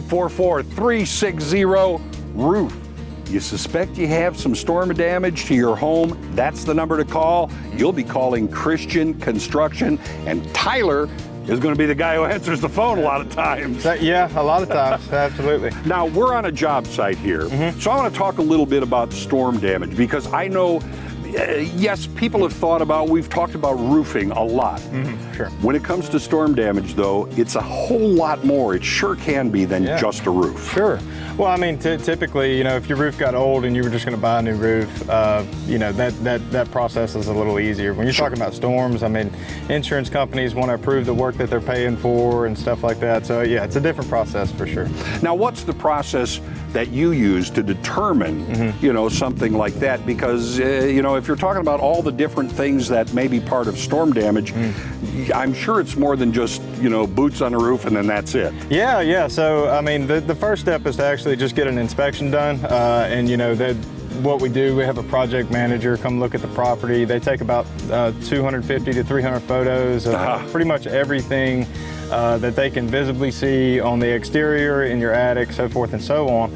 844-360-ROOF. You suspect you have some storm damage to your home? That's the number to call. You'll be calling Christian Construction, and Tyler is going to be the guy who answers the phone a lot of times. Yeah, a lot of times, absolutely. Now, we're on a job site here, so I want to talk a little bit about storm damage, because I know, yes, people have thought about, we've talked about roofing a lot. Sure. When it comes to storm damage, though, it's a whole lot more. It sure can be than just a roof. Sure. Well, I mean, typically, if your roof got old and you were just going to buy a new roof, that process is a little easier. When you're talking about storms, I mean, insurance companies want to approve the work that they're paying for and stuff like that. So yeah, it's a different process for sure. Now, what's the process that you use to determine, something like that? Because, if you're talking about all the different things that may be part of storm damage, I'm sure it's more than just, boots on the roof and then that's it. Yeah. So, I mean, the first step is to actually just get an inspection done. What we do, we have a project manager come look at the property. They take about 250 to 300 photos of pretty much everything that they can visibly see on the exterior, in your attic, so forth and so on.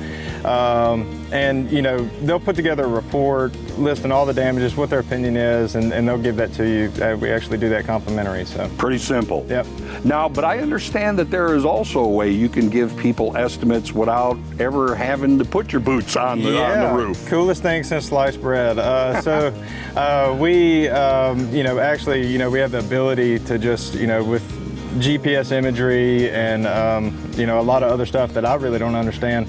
They'll put together a report listing all the damages, what their opinion is, and they'll give that to you. We actually do that complimentary. So pretty simple. Yep. Now, but I understand that there is also a way you can give people estimates without ever having to put your boots on the roof. Coolest thing since sliced bread. We have the ability to just, with GPS imagery and a lot of other stuff that I really don't understand.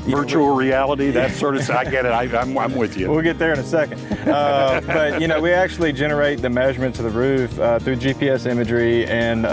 Virtual reality, that sort of stuff. I get it. I'm with you. We'll get there in a second. But we actually generate the measurements of the roof through GPS imagery, and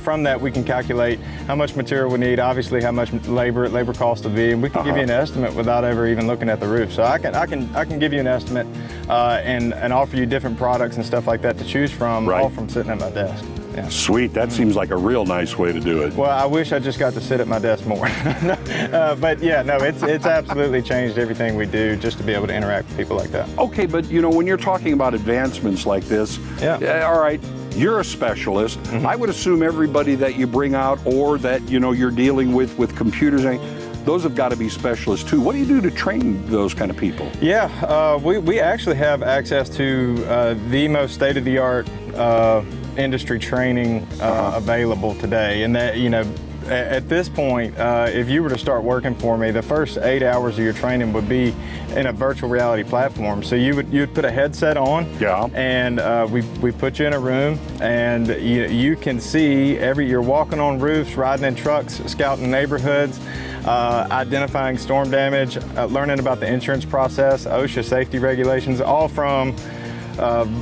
from that we can calculate how much material we need, obviously how much labor cost will be, and we can give you an estimate without ever even looking at the roof. So I can give you an estimate and offer you different products and stuff like that to choose from, all from sitting at my desk. Yeah. Sweet, that seems like a real nice way to do it. Well, I wish I just got to sit at my desk more. But yeah, no, it's absolutely changed everything we do just to be able to interact with people like that. Okay, but when you're talking about advancements like this, all right, you're a specialist. I would assume everybody that you bring out or that you're dealing with computers, those have got to be specialists too. What do you do to train those kind of people? Yeah, we actually have access to the most state-of-the-art industry training available today, and that at this point, if you were to start working for me, the first 8 hours of your training would be in a virtual reality platform. So you'd put a headset on, and we put you in a room, and you can see you're walking on roofs, riding in trucks, scouting neighborhoods, identifying storm damage, learning about the insurance process, OSHA safety regulations, all from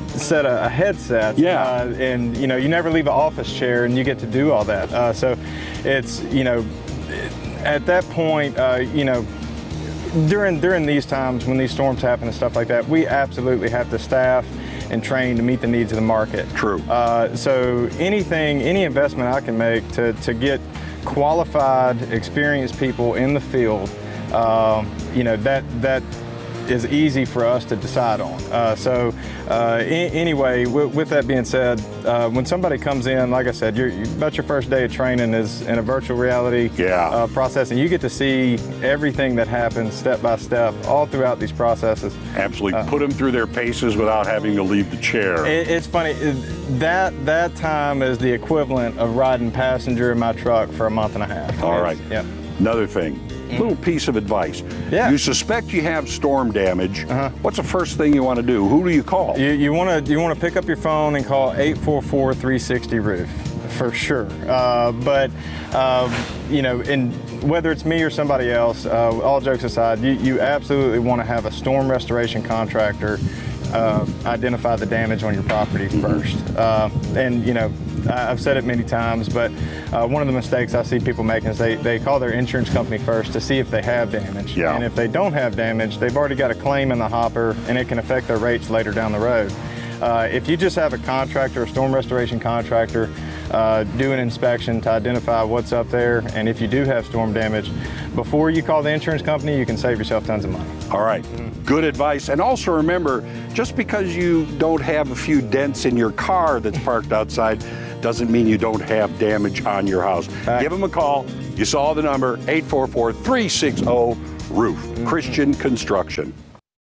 set a headset, and you never leave an office chair, and you get to do all that. So it's at that point, during these times when these storms happen and stuff like that, we absolutely have to staff and train to meet the needs of the market. True. So any investment I can make to get qualified, experienced people in the field, that is easy for us to decide on. Anyway, with that being said, when somebody comes in, like I said, about your first day of training is in a virtual reality process, and you get to see everything that happens step by step all throughout these processes. Absolutely, put them through their paces without having to leave the chair. It's funny, that time is the equivalent of riding passenger in my truck for a month and a half. All right. Yep. Another thing. Little piece of advice. Yeah. You suspect you have storm damage. What's the first thing you want to do? Who do you call? You want to pick up your phone and call 844-360-ROOF for sure. And whether it's me or somebody else, all jokes aside, you absolutely want to have a storm restoration contractor identify the damage on your property first. I've said it many times, but one of the mistakes I see people making is they call their insurance company first to see if they have damage. And if they don't have damage, they've already got a claim in the hopper, and it can affect their rates later down the road. If you just have a contractor, a storm restoration contractor, do an inspection to identify what's up there, and if you do have storm damage, before you call the insurance company, you can save yourself tons of money. All right, good advice. And also remember, just because you don't have a few dents in your car that's parked outside doesn't mean you don't have damage on your house. Give them a call. You saw the number, 844-360-ROOF. Christian Construction.